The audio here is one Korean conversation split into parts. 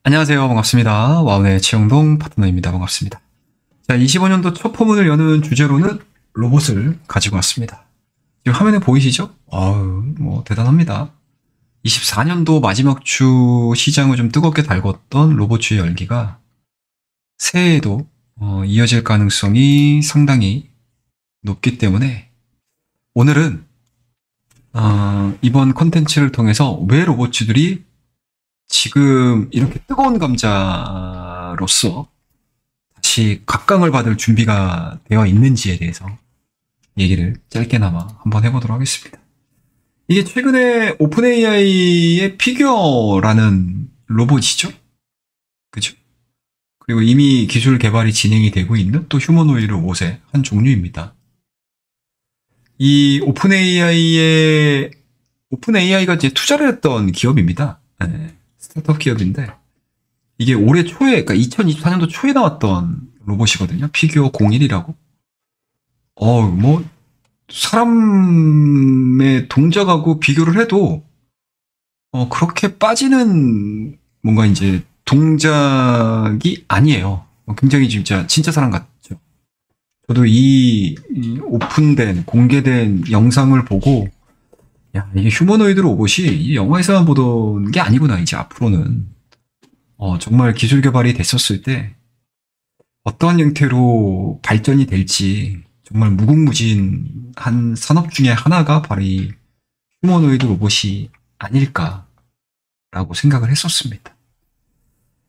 안녕하세요. 반갑습니다. 와운의 최영동 파트너입니다. 반갑습니다. 자, 25년도 첫 포문을 여는 주제로는 로봇을 가지고 왔습니다. 지금 화면에 보이시죠? 대단합니다. 24년도 마지막 주 시장을 좀 뜨겁게 달궜던 로봇주의 열기가 새해에도 이어질 가능성이 상당히 높기 때문에 오늘은 이번 컨텐츠를 통해서 왜 로봇주들이 지금 이렇게 뜨거운 감자로서 다시 각광을 받을 준비가 되어 있는지에 대해서 얘기를 짧게나마 한번 해보도록 하겠습니다. 이게 최근에 오픈 AI의 피규어라는 로봇이죠. 그죠? 그리고 이미 기술 개발이 진행이 되고 있는 또 휴머노이드 로봇의 한 종류입니다. 이 오픈 AI가 이제 투자를 했던 기업입니다. 네. 스타트업 기업인데 이게 올해 초에, 그러니까 2024년도 초에 나왔던 로봇이거든요. 피규어 01이라고. 사람의 동작하고 비교를 해도 그렇게 빠지는 뭔가 이제 동작이 아니에요. 굉장히 진짜 사람 같죠. 저도 이 오픈된 공개된 영상을 보고 야, 이게 휴머노이드 로봇이 이 영화에서만 보던 게 아니구나, 이제 앞으로는. 정말 기술 개발이 됐었을 때 어떠한 형태로 발전이 될지 정말 무궁무진한 산업 중에 하나가 바로 이 휴머노이드 로봇이 아닐까라고 생각을 했었습니다.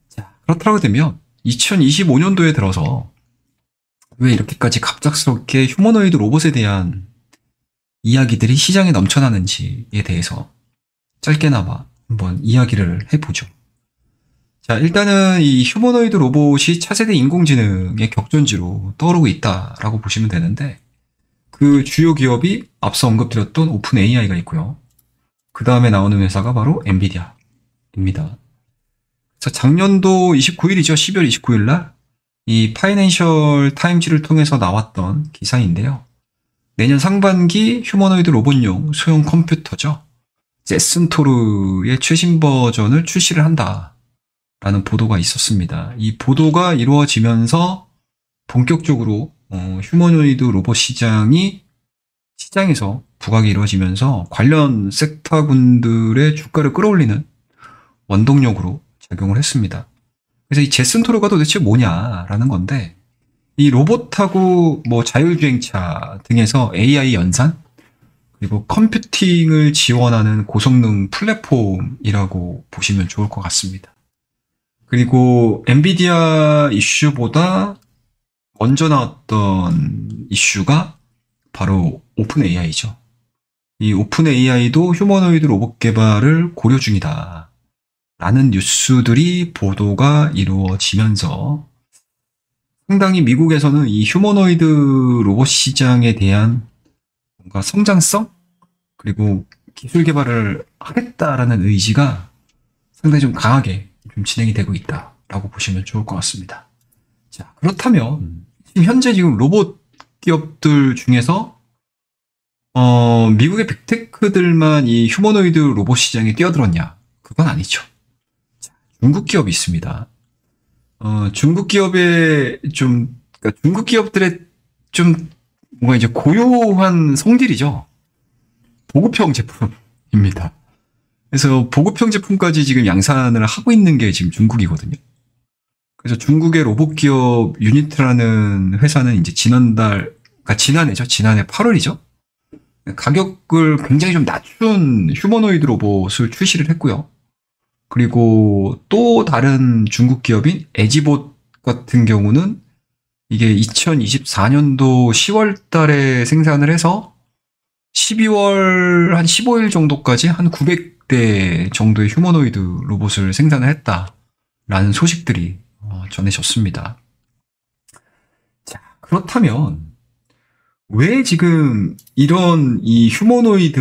자, 그렇다고 되면 2025년도에 들어서 왜 이렇게까지 갑작스럽게 휴머노이드 로봇에 대한 이야기들이 시장에 넘쳐나는지에 대해서 짧게나마 한번 이야기를 해보죠. 자, 일단은 이 휴머노이드 로봇이 차세대 인공지능의 격전지로 떠오르고 있다라고 보시면 되는데 그 주요 기업이 앞서 언급드렸던 오픈 AI가 있고요. 그 다음에 나오는 회사가 바로 엔비디아입니다. 자, 작년도 29일이죠. 12월 29일 날 이 파이낸셜 타임즈를 통해서 나왔던 기사인데요. 내년 상반기 휴머노이드 로봇용 소형 컴퓨터죠. 제슨토르의 최신 버전을 출시를 한다라는 보도가 있었습니다. 이 보도가 이루어지면서 본격적으로 휴머노이드 로봇 시장에서 부각이 이루어지면서 관련 섹터군들의 주가를 끌어올리는 원동력으로 작용을 했습니다. 그래서 이 제슨토르가 도대체 뭐냐라는 건데 이 로봇하고 자율주행차 등에서 AI 연산 그리고 컴퓨팅을 지원하는 고성능 플랫폼이라고 보시면 좋을 것 같습니다. 그리고 엔비디아 이슈보다 먼저 나왔던 이슈가 바로 오픈 AI죠. 이 오픈 AI도 휴머노이드 로봇 개발을 고려 중이다 라는 뉴스들이 보도가 이루어지면서 상당히 미국에서는 이 휴머노이드 로봇 시장에 대한 뭔가 성장성 그리고 기술 개발을 하겠다라는 의지가 상당히 좀 강하게 좀 진행이 되고 있다라고 보시면 좋을 것 같습니다. 자, 그렇다면 지금 로봇 기업들 중에서 미국의 빅테크들만 이 휴머노이드 로봇 시장에 뛰어들었냐? 그건 아니죠. 자, 중국 기업이 있습니다. 중국 기업의 그러니까 중국 기업들의 뭔가 이제 고요한 성질이죠. 보급형 제품입니다. 그래서 보급형 제품까지 지금 양산을 하고 있는 게 지금 중국이거든요. 그래서 중국의 로봇 기업 유니트라는 회사는 이제 그러니까 지난해 8월이죠. 가격을 굉장히 좀 낮춘 휴머노이드 로봇을 출시를 했고요. 그리고 또 다른 중국 기업인 에지봇 같은 경우는 이게 2024년도 10월 달에 생산을 해서 12월 한 15일 정도까지 한 900대 정도의 휴머노이드 로봇을 생산을 했다라는 소식들이 전해졌습니다. 자, 그렇다면 왜 지금 이런 이 휴머노이드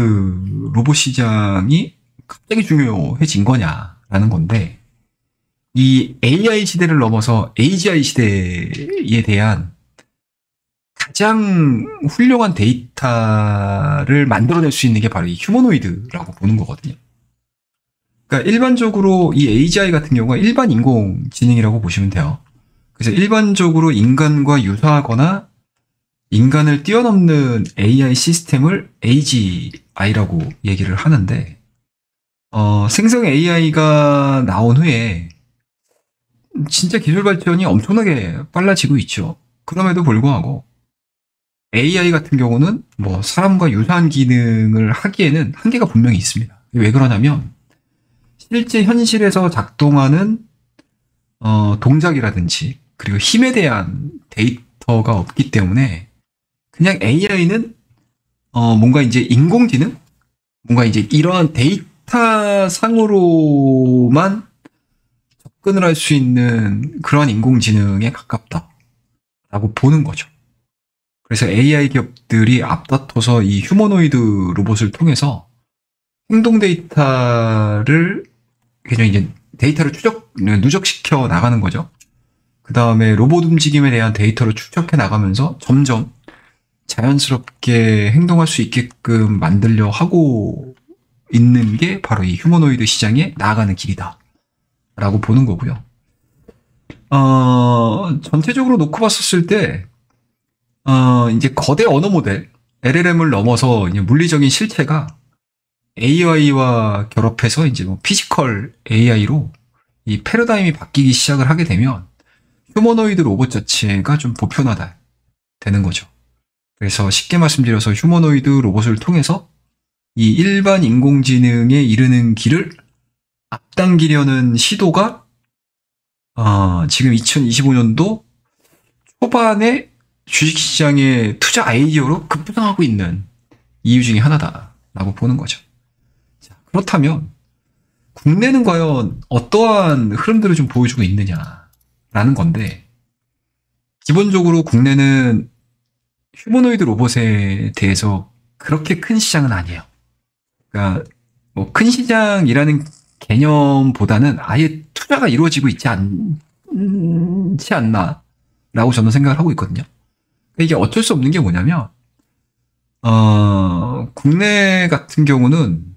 로봇 시장이 갑자기 중요해진 거냐라는 건데 이 AI 시대를 넘어서 AGI 시대에 대한 가장 훌륭한 데이터를 만들어낼 수 있는 게 바로 이 휴머노이드라고 보는 거거든요. 그러니까 일반적으로 이 AGI 같은 경우가 일반 인공지능이라고 보시면 돼요. 그래서 일반적으로 인간과 유사하거나 인간을 뛰어넘는 AI 시스템을 AGI라고 얘기를 하는데, 생성 AI가 나온 후에 진짜 기술 발전이 엄청나게 빨라지고 있죠. 그럼에도 불구하고 AI 같은 경우는 뭐 사람과 유사한 기능을 하기에는 한계가 분명히 있습니다. 왜 그러냐면 실제 현실에서 작동하는 동작이라든지 그리고 힘에 대한 데이터가 없기 때문에 그냥 AI는 뭔가 이제 인공지능, 뭔가 이제 이러한 데이터 상으로만 접근을 할 수 있는 그러한 인공지능에 가깝다라고 보는 거죠. 그래서 AI 기업들이 앞다퉈서 이 휴머노이드 로봇을 통해서 행동 데이터를 그냥 이제 데이터를 누적시켜 나가는 거죠. 그 다음에 로봇 움직임에 대한 데이터를 축적해 나가면서 점점 자연스럽게 행동할 수 있게끔 만들려 하고 있는 게 바로 이 휴머노이드 시장에 나아가는 길이다 라고 보는 거고요. 전체적으로 놓고 봤었을 때 이제 거대 언어 모델 LLM을 넘어서 이제 물리적인 실체가 AI와 결합해서 이제 뭐 피지컬 AI로 이 패러다임이 바뀌기 시작을 하게 되면 휴머노이드 로봇 자체가 좀 보편화되는 거죠. 그래서 쉽게 말씀드려서 휴머노이드 로봇을 통해서 이 일반 인공지능에 이르는 길을 앞당기려는 시도가 지금 2025년도 초반에 주식시장의 투자 아이디어로 급부상하고 있는 이유 중에 하나다라고 보는 거죠. 자, 그렇다면 국내는 과연 어떠한 흐름들을 좀 보여주고 있느냐라는 건데, 기본적으로 국내는 휴머노이드 로봇에 대해서 그렇게 큰 시장은 아니에요. 그러니까 뭐 큰 시장이라는 개념보다는 아예 투자가 이루어지고 있지 않나라고 저는 생각을 하고 있거든요. 이게 어쩔 수 없는 게 뭐냐면 국내 같은 경우는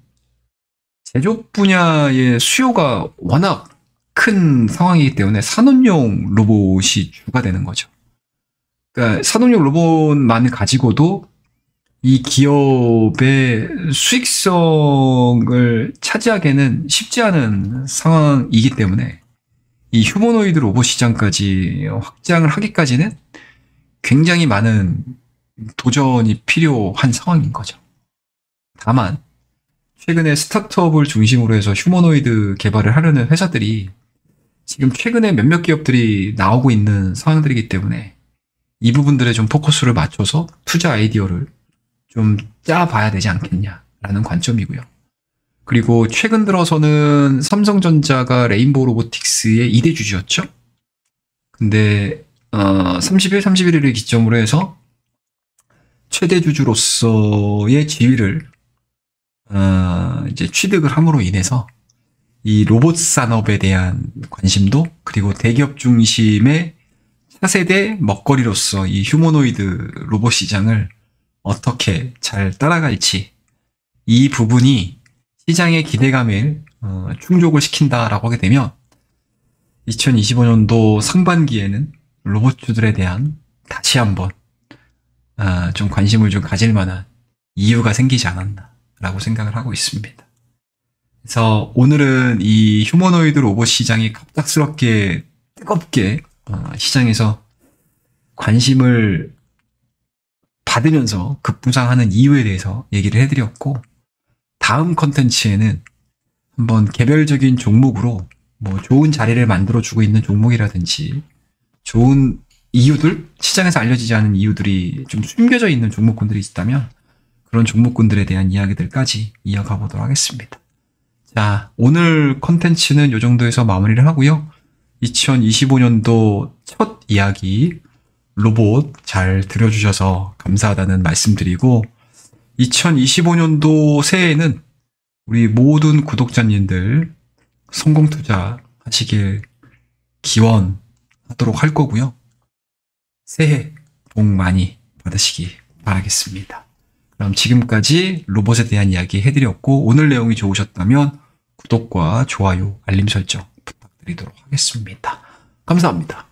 제조업 분야의 수요가 워낙 큰 상황이기 때문에 산업용 로봇이 주가 되는 거죠. 그러니까 산업용 로봇만 가지고도 이 기업의 수익성을 차지하기에는 쉽지 않은 상황이기 때문에 이 휴머노이드 로봇 시장까지 확장을 하기까지는 굉장히 많은 도전이 필요한 상황인 거죠. 다만 최근에 스타트업을 중심으로 해서 휴머노이드 개발을 하려는 회사들이 지금 최근에 몇몇 기업들이 나오고 있는 상황들이기 때문에 이 부분들에 좀 포커스를 맞춰서 투자 아이디어를 좀 짜봐야 되지 않겠냐라는 관점이고요. 그리고 최근 들어서는 삼성전자가 레인보우 로보틱스의 2대 주주였죠. 근데 30일, 31일을 기점으로 해서 최대 주주로서의 지위를 이제 취득을 함으로 인해서 이 로봇 산업에 대한 관심도, 그리고 대기업 중심의 차세대 먹거리로서 이 휴머노이드 로봇 시장을 어떻게 잘 따라갈지, 이 부분이 시장의 기대감을 충족을 시킨다라고 하게 되면 2025년도 상반기에는 로봇주들에 대한 다시 한번 좀 관심을 좀 가질 만한 이유가 생기지 않았나라고 생각을 하고 있습니다. 그래서 오늘은 이 휴머노이드 로봇 시장이 갑작스럽게 뜨겁게 시장에서 관심을 받으면서 급부상하는 이유에 대해서 얘기를 해드렸고, 다음 컨텐츠에는 한번 개별적인 종목으로 뭐 좋은 자리를 만들어주고 있는 종목이라든지 좋은 이유들, 시장에서 알려지지 않은 이유들이 좀 숨겨져 있는 종목군들이 있다면 그런 종목군들에 대한 이야기들까지 이어가 보도록 하겠습니다. 자, 오늘 컨텐츠는 이 정도에서 마무리를 하고요. 2025년도 첫 이야기 로봇 잘 들어주셔서 감사하다는 말씀드리고, 2025년도 새해에는 우리 모든 구독자님들 성공 투자 하시길 기원하도록 할 거고요. 새해 복 많이 받으시기 바라겠습니다. 그럼 지금까지 로봇에 대한 이야기 해드렸고, 오늘 내용이 좋으셨다면 구독과 좋아요, 알림 설정 부탁드리도록 하겠습니다. 감사합니다.